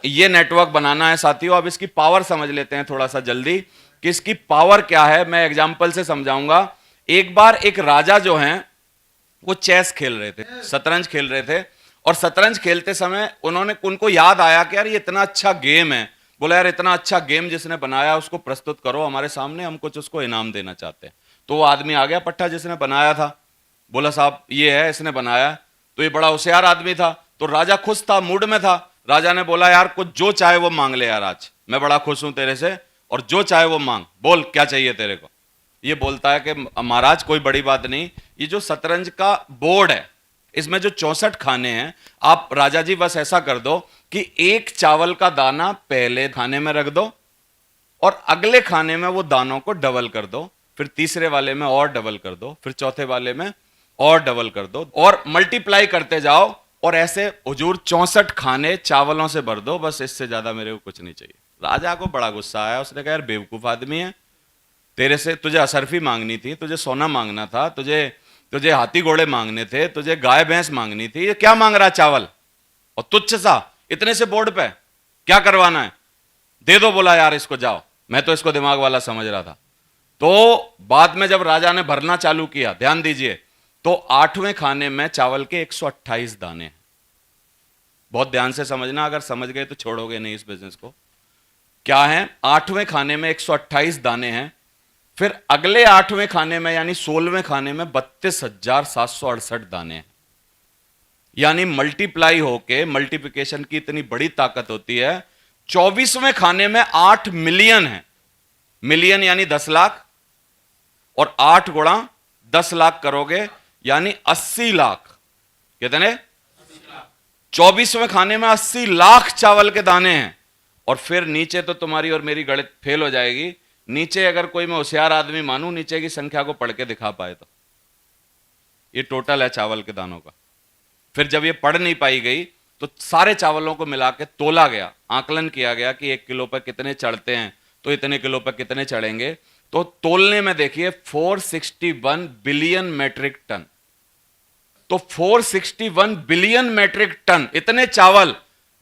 ये नेटवर्क बनाना है साथियों। अब इसकी पावर समझ लेते हैं थोड़ा सा जल्दी कि इसकी पावर क्या है। मैं एग्जाम्पल से समझाऊंगा। एक बार एक राजा जो हैं वो चेस खेल रहे थे, शतरंज खेल रहे थे, और शतरंज खेलते समय उनको याद आया कि यार ये इतना अच्छा गेम है। बोला यार इतना अच्छा गेम जिसने बनाया उसको प्रस्तुत करो हमारे सामने, हम कुछ उसको इनाम देना चाहते हैं। तो वो आदमी आ गया पट्टा जिसने बनाया था, बोला साहब ये है इसने बनाया। तो ये बड़ा होशियार आदमी था, तो राजा खुश था, मूड में था। राजा ने बोला यार कुछ जो चाहे वो मांग ले यार, आज मैं बड़ा खुश हूं तेरे से, और जो चाहे वो मांग, बोल क्या चाहिए तेरे को। ये बोलता है कि महाराज कोई बड़ी बात नहीं, ये जो शतरंज का बोर्ड है इसमें जो 64 खाने हैं, आप राजा जी बस ऐसा कर दो कि एक चावल का दाना पहले खाने में रख दो और अगले खाने में वो दानों को डबल कर दो, फिर तीसरे वाले में और डबल कर दो, फिर चौथे वाले में और डबल कर दो, और मल्टीप्लाई करते जाओ, और ऐसे हुजूर 64 खाने चावलों से भर दो, बस इससे ज्यादा मेरे को कुछ नहीं चाहिए। राजा को बड़ा गुस्सा आया, उसने कहा यार बेवकूफ आदमी है, तेरे से तुझे असरफी मांगनी थी, तुझे सोना मांगना था, तुझे हाथी घोड़े मांगने थे, तुझे गाय भैंस मांगनी थी, ये क्या मांग रहा चावल और तुच्छ सा इतने से बोर्ड पे क्या करवाना है, दे दो। बोला यार इसको जाओ, मैं तो इसको दिमाग वाला समझ रहा था। तो बाद में जब राजा ने भरना चालू किया, ध्यान दीजिए, तो 8वें खाने में चावल के 128 दाने हैं। बहुत ध्यान से समझना, अगर समझ गए तो छोड़ोगे नहीं इस बिजनेस को। क्या है, 8वें खाने में 128 दाने हैं, फिर अगले 8वें खाने में यानी 16वें खाने में 32,768 दाने हैं। यानी मल्टीप्लाई होके, मल्टीप्लिकेशन की इतनी बड़ी ताकत होती है। 24वें खाने में 8 मिलियन है, मिलियन यानी 10 लाख, और 8 गुणा 10 लाख करोगे यानी 80 लाख। कितने? 24वें खाने में 80 लाख चावल के दाने हैं। और फिर नीचे तो तुम्हारी और मेरी गणित फेल हो जाएगी। नीचे अगर कोई मैं होशियार आदमी मानूं, नीचे की संख्या को पढ़ के दिखा पाए तो ये टोटल है चावल के दानों का। फिर जब ये पढ़ नहीं पाई गई तो सारे चावलों को मिला के तोला गया, आकलन किया गया कि 1 किलो पर कितने चढ़ते हैं, तो इतने किलो पर कितने चढ़ेंगे। तो तोलने में देखिए 461 बिलियन मैट्रिक टन। तो 461 बिलियन मैट्रिक टन, इतने चावल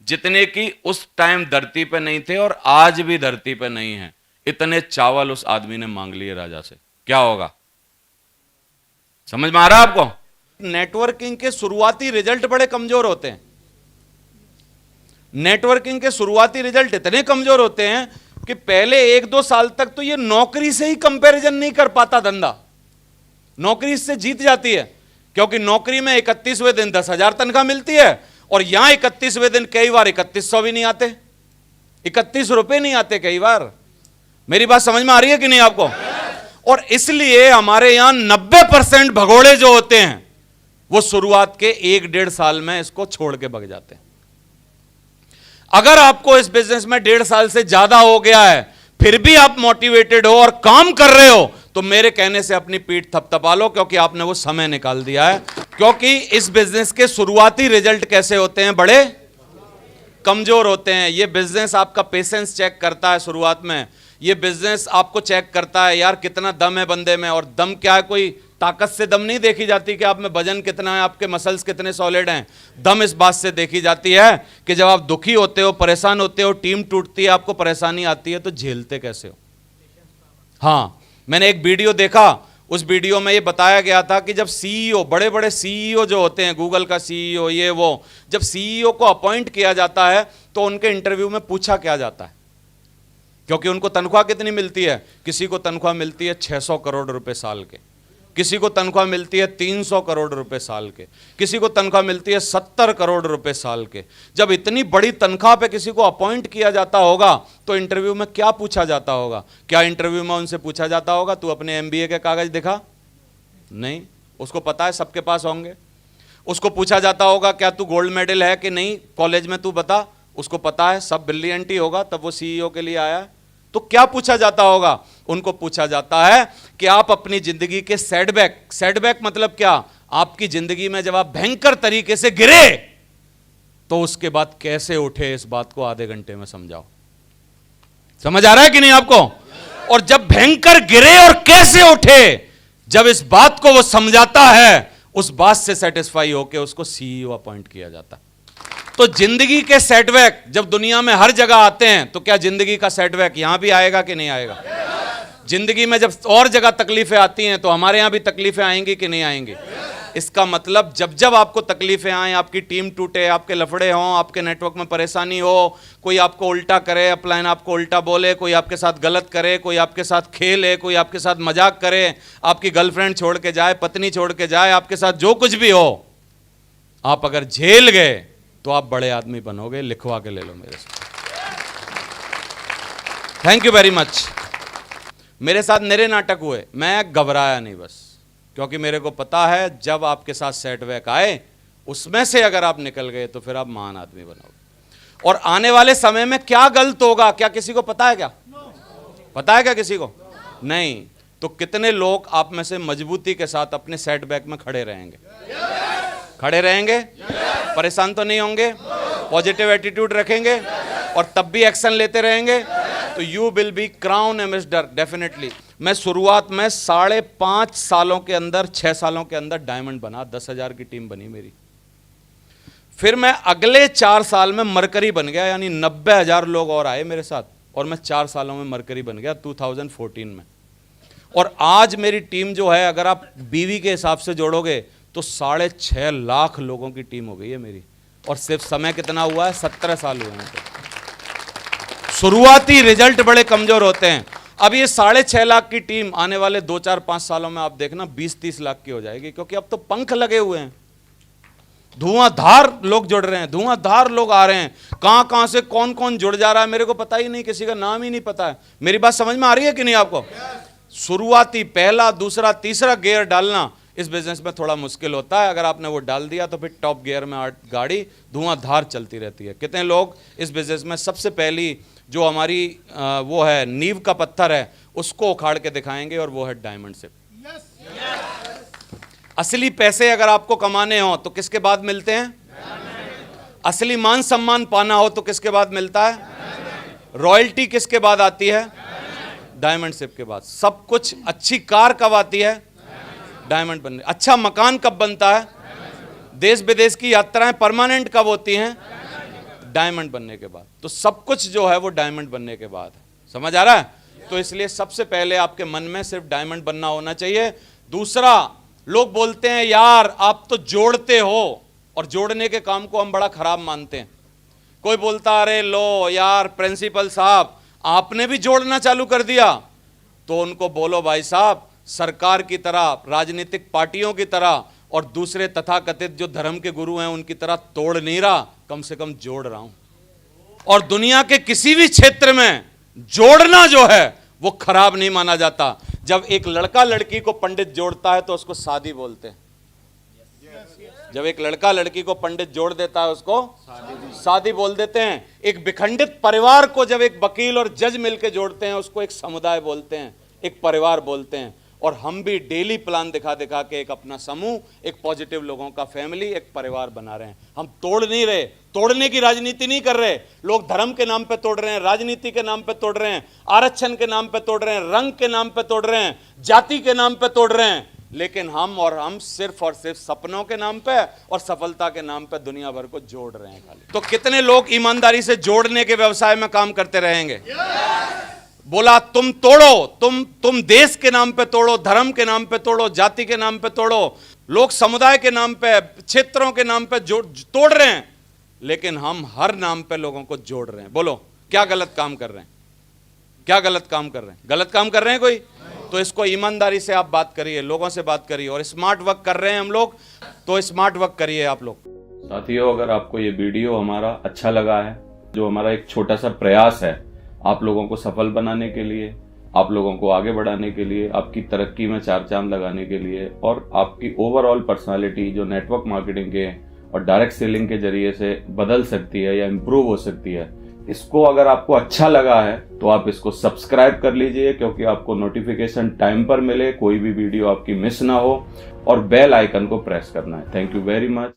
जितने की उस टाइम धरती पे नहीं थे और आज भी धरती पे नहीं है, इतने चावल उस आदमी ने मांग लिए राजा से। क्या होगा, समझ में आ रहा है आपको? नेटवर्किंग के शुरुआती रिजल्ट बड़े कमजोर होते हैं। नेटवर्किंग के शुरुआती रिजल्ट इतने कमजोर होते हैं कि पहले 1-2 साल तक तो ये नौकरी से ही कंपैरिजन नहीं कर पाता धंधा। नौकरी इससे जीत जाती है, क्योंकि नौकरी में 31वें दिन 10,000 तनख्वाह मिलती है, और यहां 31वें दिन कई बार 3100 भी नहीं आते, 31 रुपए नहीं आते कई बार। मेरी बात समझ में आ रही है कि नहीं आपको? और इसलिए हमारे यहां 90% भगोड़े जो होते हैं वो शुरुआत के 1-1.5 साल में इसको छोड़ के भाग जाते हैं। अगर आपको इस बिजनेस में 1.5 साल से ज्यादा हो गया है, फिर भी आप मोटिवेटेड हो और काम कर रहे हो, तो मेरे कहने से अपनी पीठ थपथपा लो, क्योंकि आपने वो समय निकाल दिया है। क्योंकि इस बिजनेस के शुरुआती रिजल्ट कैसे होते हैं, बड़े कमजोर होते हैं। ये बिजनेस आपका पेशेंस चेक करता है शुरुआत में। ये बिजनेस आपको चेक करता है यार कितना दम है बंदे में। और दम क्या है, कोई ताकत से दम नहीं देखी जाती कि आप में वजन कितना है, आपके मसल्स कितने सॉलिड हैं। दम इस बात से देखी जाती है कि जब आप दुखी होते हो, परेशान होते हो, टीम टूटती है, आपको परेशानी आती है, तो झेलते कैसे हो। हाँ, मैंने एक वीडियो देखा, उस वीडियो में ये बताया गया था कि जब सीईओ, बड़े बड़े सीईओ जो होते हैं, गूगल का सीईओ, ये वो, जब सीईओ को अपॉइंट किया जाता है तो उनके इंटरव्यू में पूछा क्या जाता है, क्योंकि उनको तनख्वाह कितनी मिलती है। किसी को तनख्वाह मिलती है 600 करोड़ रुपए साल के, किसी को तनख्वाह मिलती है 300 करोड़ रुपए साल के, किसी को तनख्वाह मिलती है 70 करोड़ रुपए साल के। जब इतनी बड़ी तनख्वाह पे किसी को अपॉइंट किया जाता होगा तो इंटरव्यू में क्या पूछा जाता होगा? क्या इंटरव्यू में उनसे पूछा जाता होगा तू अपने MBA के कागज दिखा? नहीं, उसको पता है सबके पास होंगे। उसको पूछा जाता होगा क्या तू गोल्ड मेडल है कि नहीं कॉलेज में, तू बता, उसको पता है, सब ब्रिलियंट ही होगा, तब वो CEO के लिए आया है। तो क्या पूछा जाता होगा? उनको पूछा जाता है कि आप अपनी जिंदगी के सेटबैक मतलब क्या, आपकी जिंदगी में जब आप भयंकर तरीके से गिरे तो उसके बाद कैसे उठे, इस बात को आधे घंटे में समझाओ। समझ आ रहा है कि नहीं आपको? और जब भयंकर गिरे और कैसे उठे, जब इस बात को वो समझाता है, उस बात से सेटिस्फाई होकर उसको CEO अपॉइंट किया जाता है। तो जिंदगी के सेटबैक जब दुनिया में हर जगह आते हैं, तो क्या जिंदगी का सेटबैक यहां भी आएगा कि नहीं आएगा? जिंदगी में जब और जगह तकलीफें आती हैं, तो हमारे यहां भी तकलीफें आएंगी कि नहीं आएंगी? इसका मतलब जब जब आपको तकलीफें आए, आपकी टीम टूटे, आपके लफड़े हों, आपके नेटवर्क में परेशानी हो, कोई आपको उल्टा करे, अपलाइन आपको उल्टा बोले, कोई आपके साथ गलत करे, कोई आपके साथ खेले, कोई आपके साथ मजाक करे, आपकी गर्लफ्रेंड छोड़ के जाए, पत्नी छोड़ के जाए, आपके साथ जो कुछ भी हो, आप अगर झेल गए तो आप बड़े आदमी बनोगे। लिखवा के ले लो मेरे से। Thank you very much. मेरे साथ मेरे नाटक हुए, मैं घबराया नहीं बस, क्योंकि मेरे को पता है जब आपके साथ सेटबैक आए, उसमें से अगर आप निकल गए तो फिर आप महान आदमी बनोगे। और आने वाले समय में क्या गलत होगा, क्या किसी को पता है? क्या पता है? क्या किसी को नहीं? तो कितने लोग आप में से मजबूती के साथ अपने सेटबैक में खड़े रहेंगे? खड़े रहेंगे? परेशान तो नहीं होंगे? पॉजिटिव एटीट्यूड रखेंगे और तब भी एक्शन लेते रहेंगे, तो you will be crown ambassador definitely. मैं शुरुआत में 5.5 सालों के अंदर, 6 सालों के अंदर डायमंड बना, 10,000 की टीम बनी मेरी। फिर मैं अगले 4 साल में मरकरी बन गया, यानी 90,000 लोग और आए मेरे साथ, और मैं 4 सालों में मरकरी बन गया 2014 में। और आज मेरी टीम जो है, अगर आप बीवी के हिसाब से जोड़ोगे तो 6.5 लाख लोगों की टीम हो गई है मेरी। और सिर्फ समय कितना हुआ है? 17 साल हुए हैं। शुरुआती रिजल्ट बड़े कमजोर होते हैं। अब ये 6.5 लाख की टीम आने वाले 2, 4, 5 सालों में आप देखना 20-30 लाख की हो जाएगी, क्योंकि अब तो पंख लगे हुए हैं। धुआंधार लोग जुड़ रहे हैं, धुआंधार लोग आ रहे हैं। कहां से कौन कौन जुड़ जा रहा है मेरे को पता ही नहीं, किसी का नाम ही नहीं पता है। मेरी बात समझ में आ रही है कि नहीं आपको? शुरुआती पहला, दूसरा, तीसरा गियर डालना इस बिजनेस में थोड़ा मुश्किल होता है। अगर आपने वो डाल दिया तो फिर टॉप गियर में गाड़ी धुआंधार चलती रहती है। कितने लोग इस बिजनेस में सबसे पहली जो हमारी वो है नींव का पत्थर है, उसको उखाड़ के दिखाएंगे, और वो है डायमंड शिप। असली पैसे अगर आपको कमाने हो तो किसके बाद मिलते हैं? असली मान सम्मान पाना हो तो किसके बाद मिलता है? रॉयल्टी किसके बाद आती है? डायमंड शिप के बाद। सब कुछ। अच्छी कार कब आती है? डायमंड बनने। अच्छा मकान कब बनता है? देश विदेश की यात्राएं परमानेंट कब होती हैं? डायमंड बनने के बाद। तो सब कुछ जो है वो डायमंड बनने के बाद है। समझ आ रहा है? तो इसलिए सबसे पहले आपके मन में सिर्फ डायमंड बनना होना चाहिए। दूसरा, लोग बोलते हैं यार आप तो जोड़ते हो, और जोड़ने के काम को हम बड़ा खराब मानते हैं। कोई बोलता अरे लो यार प्रिंसिपल साहब आपने भी जोड़ना चालू कर दिया, तो उनको बोलो भाई साहब, सरकार की तरह, राजनीतिक पार्टियों की तरह और दूसरे तथाकथित जो धर्म के गुरु हैं उनकी तरह तोड़ नहीं रहा, कम से कम जोड़ रहा हूं। और दुनिया के किसी भी क्षेत्र में जोड़ना जो है वो खराब नहीं माना जाता। जब एक लड़का लड़की को पंडित जोड़ता है तो उसको शादी बोलते हैं। जब एक लड़का लड़की को पंडित जोड़ देता है उसको शादी बोल देते हैं। एक विखंडित परिवार को जब एक वकील और जज मिलकर जोड़ते हैं उसको एक समुदाय बोलते हैं, एक परिवार बोलते हैं। और हम भी डेली प्लान दिखा दिखा के एक अपना समूह, एक पॉजिटिव लोगों का फैमिली, एक परिवार बना रहे हैं। हम तोड़ नहीं रहे, तोड़ने की राजनीति नहीं कर रहे। लोग धर्म के नाम पे तोड़ रहे हैं, राजनीति के नाम पे तोड़ रहे हैं, आरक्षण के नाम पे तोड़ रहे हैं, रंग के नाम पे तोड़ रहे हैं, जाति के नाम पे तोड़ रहे हैं। लेकिन हम सिर्फ और सिर्फ सपनों के नाम पे और सफलता के नाम पे दुनिया भर को जोड़ रहे हैं खाली। तो कितने लोग ईमानदारी से जोड़ने के व्यवसाय में काम करते रहेंगे? बोला तुम तोड़ो, तुम देश के नाम पे तोड़ो, धर्म के नाम पे तोड़ो, जाति के नाम पे तोड़ो, लोग समुदाय के नाम पे, क्षेत्रों के नाम पे तोड़ रहे हैं, लेकिन हम हर नाम पे लोगों को जोड़ रहे हैं। बोलो क्या गलत काम कर रहे हैं? क्या गलत काम कर रहे हैं? गलत काम कर रहे हैं कोई? तो इसको ईमानदारी से आप बात करिए, लोगों से बात करिए। और स्मार्ट वर्क कर रहे हैं हम लोग, तो स्मार्ट वर्क करिए आप लोग। साथियों, अगर आपको ये वीडियो हमारा अच्छा लगा है, जो हमारा एक छोटा सा प्रयास है आप लोगों को सफल बनाने के लिए, आप लोगों को आगे बढ़ाने के लिए, आपकी तरक्की में 4 चांद लगाने के लिए, और आपकी ओवरऑल पर्सनालिटी जो नेटवर्क मार्केटिंग के और डायरेक्ट सेलिंग के जरिए से बदल सकती है या इम्प्रूव हो सकती है, इसको अगर आपको अच्छा लगा है तो आप इसको सब्सक्राइब कर लीजिए, क्योंकि आपको नोटिफिकेशन टाइम पर मिले, कोई भी वीडियो आपकी मिस ना हो, और बेल आइकन को प्रेस करना है। Thank you very much.